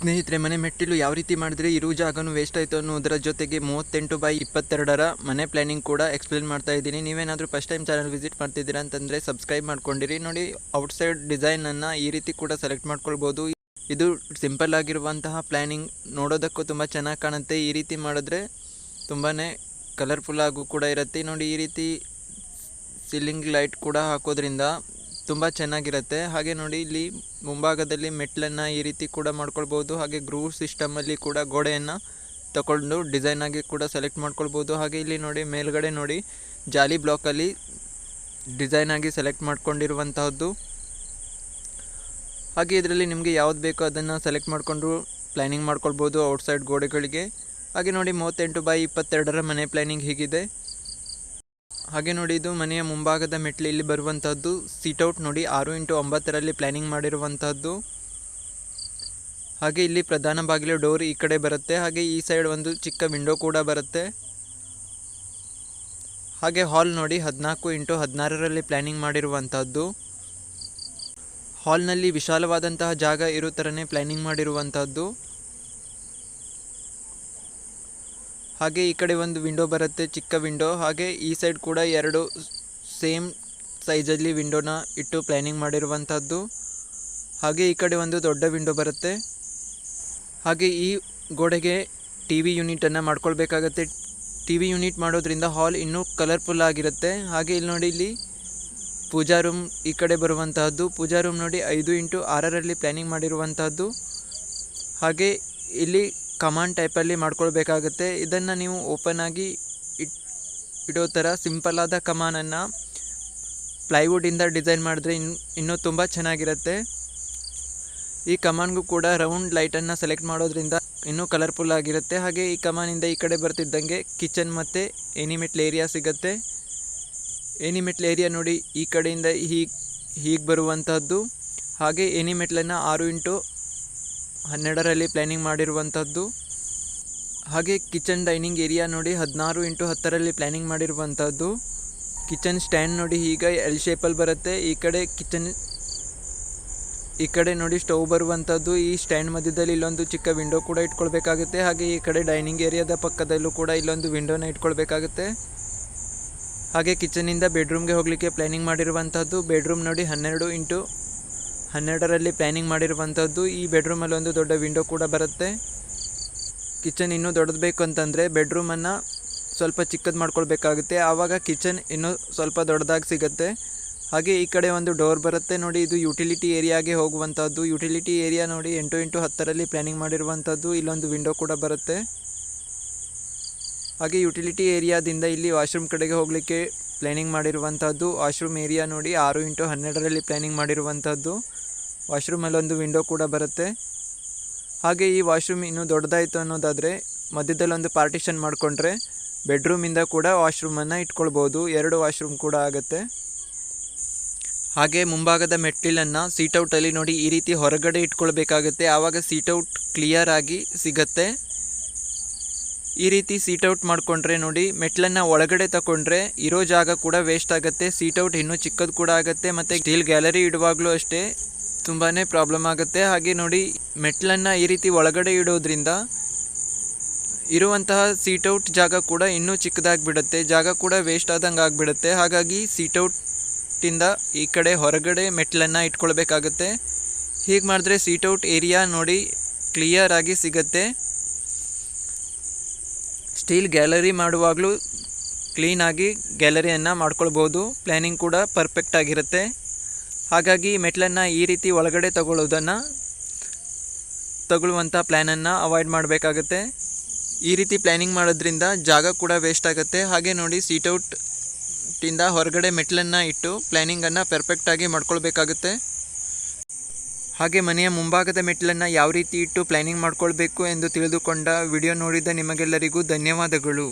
ಸ್ನೇಹಿತರೆ, ಮನೆ ಮೆಟ್ಟಿಲು ಯಾವ ರೀತಿ ಮಾಡಿದ್ರೆ ಇರೋ ಜಾಗನೂ ವೇಸ್ಟ್ ಆಯಿತು ಅನ್ನೋದರ ಜೊತೆಗೆ 38/22 ಮನೆ ಪ್ಲಾನಿಂಗ್ ಕೂಡ ಎಕ್ಸ್ಪ್ಲೇನ್ ಮಾಡ್ತಾ ಇದ್ದೀನಿ. ನೀವೇನಾದರೂ ಫಸ್ಟ್ ಟೈಮ್ ಚಾನಲ್ ವಿಸಿಟ್ ಮಾಡ್ತಿದ್ದೀರಾ ಅಂತಂದರೆ ಸಬ್ಸ್ಕ್ರೈಬ್ ಮಾಡ್ಕೊಂಡಿರಿ. ನೋಡಿ, ಔಟ್ಸೈಡ್ ಡಿಸೈನನ್ನು ಈ ರೀತಿ ಕೂಡ ಸೆಲೆಕ್ಟ್ ಮಾಡ್ಕೊಳ್ಬೋದು. ಇದು ಸಿಂಪಲ್ ಆಗಿರುವಂತಹ ಪ್ಲ್ಯಾನಿಂಗ್, ನೋಡೋದಕ್ಕೂ ತುಂಬ ಚೆನ್ನಾಗಿ ಕಾಣುತ್ತೆ. ಈ ರೀತಿ ಮಾಡಿದ್ರೆ ತುಂಬಾ ಕಲರ್ಫುಲ್ ಆಗು ಕೂಡ ಇರುತ್ತೆ. ನೋಡಿ, ಈ ರೀತಿ ಸೀಲಿಂಗ್ ಲೈಟ್ ಕೂಡ ಹಾಕೋದ್ರಿಂದ ತುಂಬ ಚೆನ್ನಾಗಿರುತ್ತೆ. ಹಾಗೆ ನೋಡಿ, ಇಲ್ಲಿ ಮುಂಭಾಗದಲ್ಲಿ ಮೆಟ್ಲನ್ನು ಈ ರೀತಿ ಕೂಡ ಮಾಡ್ಕೊಳ್ಬೋದು. ಹಾಗೆ ಗ್ರೂವ್ ಸಿಸ್ಟಮಲ್ಲಿ ಕೂಡ ಗೋಡೆಯನ್ನು ತಗೊಂಡು ಡಿಸೈನ್ ಆಗಿ ಕೂಡ ಸೆಲೆಕ್ಟ್ ಮಾಡ್ಕೊಳ್ಬೋದು. ಹಾಗೆ ಇಲ್ಲಿ ನೋಡಿ, ಮೇಲ್ಗಡೆ ನೋಡಿ ಜಾಲಿ ಬ್ಲಾಕಲ್ಲಿ ಡಿಸೈನ್ ಆಗಿ ಸೆಲೆಕ್ಟ್ ಮಾಡ್ಕೊಂಡಿರುವಂತಹದ್ದು. ಹಾಗೆ ಇದರಲ್ಲಿ ನಿಮಗೆ ಯಾವ್ದು ಬೇಕೋ ಅದನ್ನು ಸೆಲೆಕ್ಟ್ ಮಾಡಿಕೊಂಡು ಪ್ಲ್ಯಾನಿಂಗ್ ಮಾಡ್ಕೊಳ್ಬೋದು ಔಟ್ಸೈಡ್ ಗೋಡೆಗಳಿಗೆ. ಹಾಗೆ ನೋಡಿ, 38/22 ಮನೆ ಪ್ಲ್ಯಾನಿಂಗ್ ಹೀಗಿದೆ. ಹಾಗೆ ನೋಡಿ, ಇದು ಮನೆಯ ಮುಂಭಾಗದ ಮೆಟ್ಲು ಇಲ್ಲಿ ಬರುವಂತಹದ್ದು. ಸೀಟೌಟ್ ನೋಡಿ 6x9 ಪ್ಲ್ಯಾನಿಂಗ್ ಮಾಡಿರುವಂತಹದ್ದು. ಹಾಗೆ ಇಲ್ಲಿ ಪ್ರಧಾನ ಬಾಗಿಲು ಡೋರ್ ಈ ಕಡೆ ಬರುತ್ತೆ. ಹಾಗೆ ಈ ಸೈಡ್ ಒಂದು ಚಿಕ್ಕ ವಿಂಡೋ ಕೂಡ ಬರುತ್ತೆ. ಹಾಗೆ ಹಾಲ್ ನೋಡಿ 14x16 ಪ್ಲ್ಯಾನಿಂಗ್ ಮಾಡಿರುವಂತಹದ್ದು. ಹಾಲ್ನಲ್ಲಿ ವಿಶಾಲವಾದಂತಹ ಜಾಗ ಇರೋ ಥರನೇ ಪ್ಲ್ಯಾನಿಂಗ್ ಮಾಡಿರುವಂತಹದ್ದು. ಹಾಗೆ ಈ ಕಡೆ ಒಂದು ವಿಂಡೋ ಬರುತ್ತೆ, ಚಿಕ್ಕ ವಿಂಡೋ. ಹಾಗೆ ಈ ಸೈಡ್ ಕೂಡ 2 ಸೇಮ್ ಸೈಜಲ್ಲಿ ವಿಂಡೋನ ಇಟ್ಟು ಪ್ಲ್ಯಾನಿಂಗ್ ಮಾಡಿರುವಂಥದ್ದು. ಹಾಗೆ ಈ ಕಡೆ ಒಂದು ದೊಡ್ಡ ವಿಂಡೋ ಬರುತ್ತೆ. ಹಾಗೆ ಈ ಗೋಡೆಗೆ TV ಯೂನಿಟನ್ನು ಮಾಡ್ಕೊಳ್ಬೇಕಾಗತ್ತೆ. TV ಯೂನಿಟ್ ಮಾಡೋದ್ರಿಂದ ಹಾಲ್ ಇನ್ನೂ ಕಲರ್ಫುಲ್ ಆಗಿರುತ್ತೆ. ಹಾಗೆ ಇಲ್ಲಿ ನೋಡಿ, ಇಲ್ಲಿ ಪೂಜಾ ರೂಮ್ ಈ ಕಡೆ ಬರುವಂತಹದ್ದು. ಪೂಜಾ ರೂಮ್ ನೋಡಿ 5x6 ಪ್ಲ್ಯಾನಿಂಗ್ ಮಾಡಿರುವಂತಹದ್ದು. ಹಾಗೆ ಇಲ್ಲಿ ಕಮಾಂಡ್ ಟೈಪಲ್ಲಿ ಮಾಡ್ಕೊಳ್ಬೇಕಾಗುತ್ತೆ. ಇದನ್ನು ನೀವು ಓಪನ್ ಆಗಿ ಇಡೋ ಥರ ಸಿಂಪಲ್ ಆದ ಕಮಾನನ್ನು ಪ್ಲೈವುಡ್ಡಿಂದ ಡಿಸೈನ್ ಮಾಡಿದ್ರೆ ಇನ್ನೂ ತುಂಬ ಚೆನ್ನಾಗಿರುತ್ತೆ. ಈ ಕಮಾನ್ಗೂ ಕೂಡ ರೌಂಡ್ ಲೈಟನ್ನು ಸೆಲೆಕ್ಟ್ ಮಾಡೋದ್ರಿಂದ ಇನ್ನೂ ಕಲರ್ಫುಲ್ ಆಗಿರುತ್ತೆ. ಹಾಗೆ ಈ ಕಮಾನಿಂದ ಈ ಕಡೆ ಬರ್ತಿದ್ದಂಗೆ ಕಿಚನ್ ಮತ್ತು ಎನಿಮೆಟ್ಲ್ ಏರಿಯಾ ಸಿಗುತ್ತೆ. ಎನಿಮೆಟ್ಲ್ ಏರಿಯಾ ನೋಡಿ ಈ ಕಡೆಯಿಂದ ಹೀಗೆ ಬರುವಂತಹದ್ದು. ಹಾಗೆ ಎನಿಮೆಟ್ಲನ್ನು 6x12 ಪ್ಲ್ಯಾನಿಂಗ್ ಮಾಡಿರುವಂಥದ್ದು. ಹಾಗೆ ಕಿಚನ್ ಡೈನಿಂಗ್ ಏರಿಯಾ ನೋಡಿ 16x10 ಪ್ಲ್ಯಾನಿಂಗ್ ಮಾಡಿರುವಂಥದ್ದು. ಕಿಚನ್ ಸ್ಟ್ಯಾಂಡ್ ನೋಡಿ ಈಗ L ಶೇಪಲ್ಲಿ ಬರುತ್ತೆ. ಈ ಕಡೆ ನೋಡಿ ಸ್ಟವ್ ಬರುವಂಥದ್ದು. ಈ ಸ್ಟ್ಯಾಂಡ್ ಮಧ್ಯದಲ್ಲಿ ಇಲ್ಲೊಂದು ಚಿಕ್ಕ ವಿಂಡೋ ಕೂಡ ಇಟ್ಕೊಳ್ಬೇಕಾಗುತ್ತೆ. ಹಾಗೆ ಈ ಕಡೆ ಡೈನಿಂಗ್ ಏರಿಯಾದ ಪಕ್ಕದಲ್ಲೂ ಕೂಡ ಇಲ್ಲೊಂದು ವಿಂಡೋನ ಇಟ್ಕೊಳ್ಬೇಕಾಗುತ್ತೆ. ಹಾಗೆ ಕಿಚನಿಂದ ಬೆಡ್ರೂಮ್ಗೆ ಹೋಗಲಿಕ್ಕೆ ಪ್ಲ್ಯಾನಿಂಗ್ ಮಾಡಿರುವಂಥದ್ದು. ಬೆಡ್ರೂಮ್ ನೋಡಿ 12x12 ಪ್ಲ್ಯಾನಿಂಗ್ ಮಾಡಿರುವಂಥದ್ದು. ಈ ಬೆಡ್ರೂಮಲ್ಲಿ ಒಂದು ದೊಡ್ಡ ವಿಂಡೋ ಕೂಡ ಬರುತ್ತೆ. ಕಿಚನ್ ಇನ್ನೂ ದೊಡ್ಡದು ಬೇಕು ಅಂತಂದರೆ ಬೆಡ್ರೂಮನ್ನು ಸ್ವಲ್ಪ ಚಿಕ್ಕದು ಮಾಡ್ಕೊಳ್ಬೇಕಾಗುತ್ತೆ. ಆವಾಗ ಕಿಚನ್ ಇನ್ನೂ ಸ್ವಲ್ಪ ದೊಡ್ಡದಾಗಿ ಸಿಗುತ್ತೆ. ಹಾಗೆ ಈ ಕಡೆ ಒಂದು ಡೋರ್ ಬರುತ್ತೆ. ನೋಡಿ, ಇದು ಯುಟಿಲಿಟಿ ಏರಿಯಾಗೆ ಹೋಗುವಂಥದ್ದು. ಯುಟಿಲಿಟಿ ಏರಿಯಾ ನೋಡಿ 8x10 ಪ್ಲ್ಯಾನಿಂಗ್ ಮಾಡಿರುವಂಥದ್ದು. ಇಲ್ಲೊಂದು ವಿಂಡೋ ಕೂಡ ಬರುತ್ತೆ. ಹಾಗೆ ಯುಟಿಲಿಟಿ ಏರಿಯಾದಿಂದ ಇಲ್ಲಿ ವಾಶ್ರೂಮ್ ಕಡೆಗೆ ಹೋಗಲಿಕ್ಕೆ ಪ್ಲ್ಯಾನಿಂಗ್ ಮಾಡಿರುವಂಥದ್ದು. ವಾಶ್ರೂಮ್ ಏರಿಯಾ ನೋಡಿ 6x12 ಪ್ಲ್ಯಾನಿಂಗ್ ಮಾಡಿರುವಂಥದ್ದು. ವಾಶ್ರೂಮಲ್ಲಿ ಒಂದು ವಿಂಡೋ ಕೂಡ ಬರುತ್ತೆ. ಹಾಗೆ ಈ ವಾಶ್ರೂಮ್ ಇನ್ನೂ ದೊಡ್ಡದಾಯಿತು ಅನ್ನೋದಾದರೆ ಮಧ್ಯದಲ್ಲಿ ಒಂದು ಪಾರ್ಟಿಷನ್ ಮಾಡಿಕೊಂಡ್ರೆ ಬೆಡ್ರೂಮಿಂದ ಕೂಡ ವಾಶ್ರೂಮನ್ನು ಇಟ್ಕೊಳ್ಬೋದು. 2 ವಾಶ್ರೂಮ್ ಕೂಡ ಆಗುತ್ತೆ. ಹಾಗೆ ಮುಂಭಾಗದ ಮೆಟ್ಟಿಲನ್ನು ಸೀಟೌಟಲ್ಲಿ ನೋಡಿ ಈ ರೀತಿ ಹೊರಗಡೆ ಇಟ್ಕೊಳ್ಬೇಕಾಗುತ್ತೆ. ಆವಾಗ ಸೀಟೌಟ್ ಕ್ಲಿಯರ್ ಆಗಿ ಸಿಗುತ್ತೆ. ಈ ರೀತಿ ಸೀಟೌಟ್ ಮಾಡಿಕೊಂಡ್ರೆ ನೋಡಿ, ಮೆಟ್ಲನ್ನು ಒಳಗಡೆ ತಗೊಂಡ್ರೆ ಇರೋ ಜಾಗ ಕೂಡ ವೇಸ್ಟ್ ಆಗುತ್ತೆ. ಸೀಟೌಟ್ ಇನ್ನೂ ಚಿಕ್ಕದು ಕೂಡ ಆಗುತ್ತೆ. ಮತ್ತು ಸ್ಟೀಲ್ ಗ್ಯಾಲರಿ ಇಡುವಾಗಲೂ ಅಷ್ಟೇ ತುಂಬಾ ಪ್ರಾಬ್ಲಮ್ ಆಗುತ್ತೆ. ಹಾಗೆ ನೋಡಿ, ಮೆಟ್ಲನ್ನು ಈ ರೀತಿ ಒಳಗಡೆ ಇಡೋದ್ರಿಂದ ಇರುವಂತಹ ಸೀಟೌಟ್ ಜಾಗ ಕೂಡ ಇನ್ನೂ ಚಿಕ್ಕದಾಗಿಬಿಡುತ್ತೆ. ಜಾಗ ಕೂಡ ವೇಸ್ಟ್ ಆದಂಗೆ ಆಗಿಬಿಡುತ್ತೆ. ಹಾಗಾಗಿ ಸೀಟೌಟಿಂದ ಈ ಕಡೆ ಹೊರಗಡೆ ಮೆಟ್ಲನ್ನು ಇಟ್ಕೊಳ್ಬೇಕಾಗುತ್ತೆ. ಹೀಗೆ ಮಾಡಿದ್ರೆ ಸೀಟೌಟ್ ಏರಿಯಾ ನೋಡಿ ಕ್ಲಿಯರ್ ಆಗಿ ಸಿಗುತ್ತೆ. ಸ್ಟೀಲ್ ಗ್ಯಾಲರಿ ಮಾಡುವಾಗಲೂ ಕ್ಲೀನಾಗಿ ಗ್ಯಾಲರಿಯನ್ನು ಮಾಡ್ಕೊಳ್ಬೋದು. ಪ್ಲ್ಯಾನಿಂಗ್ ಕೂಡ ಪರ್ಫೆಕ್ಟ್ ಆಗಿರುತ್ತೆ. ಹಾಗಾಗಿ ಮೆಟ್ಲನ್ನು ಈ ರೀತಿ ಒಳಗಡೆ ತಗೊಳ್ಳುವಂಥ ಪ್ಲ್ಯಾನನ್ನು ಅವಾಯ್ಡ್ ಮಾಡಬೇಕಾಗುತ್ತೆ. ಈ ರೀತಿ ಪ್ಲ್ಯಾನಿಂಗ್ ಮಾಡೋದ್ರಿಂದ ಜಾಗ ಕೂಡ ವೇಸ್ಟ್ ಆಗುತ್ತೆ. ಹಾಗೆ ನೋಡಿ, ಸೀಟೌಟಿಂದ ಹೊರಗಡೆ ಮೆಟ್ಲನ್ನು ಇಟ್ಟು ಪ್ಲ್ಯಾನಿಂಗನ್ನು ಪರ್ಫೆಕ್ಟಾಗಿ ಮಾಡ್ಕೊಳ್ಬೇಕಾಗುತ್ತೆ. ಹಾಗೆ ಮನೆಯ ಮುಂಭಾಗದ ಮೆಟ್ಲನ್ನು ಯಾವ ರೀತಿ ಇಟ್ಟು ಪ್ಲ್ಯಾನಿಂಗ್ ಮಾಡ್ಕೊಳ್ಬೇಕು ಎಂದು ತಿಳಿದುಕೊಂಡ ವಿಡಿಯೋ ನೋಡಿದ ನಿಮಗೆಲ್ಲರಿಗೂ ಧನ್ಯವಾದಗಳು.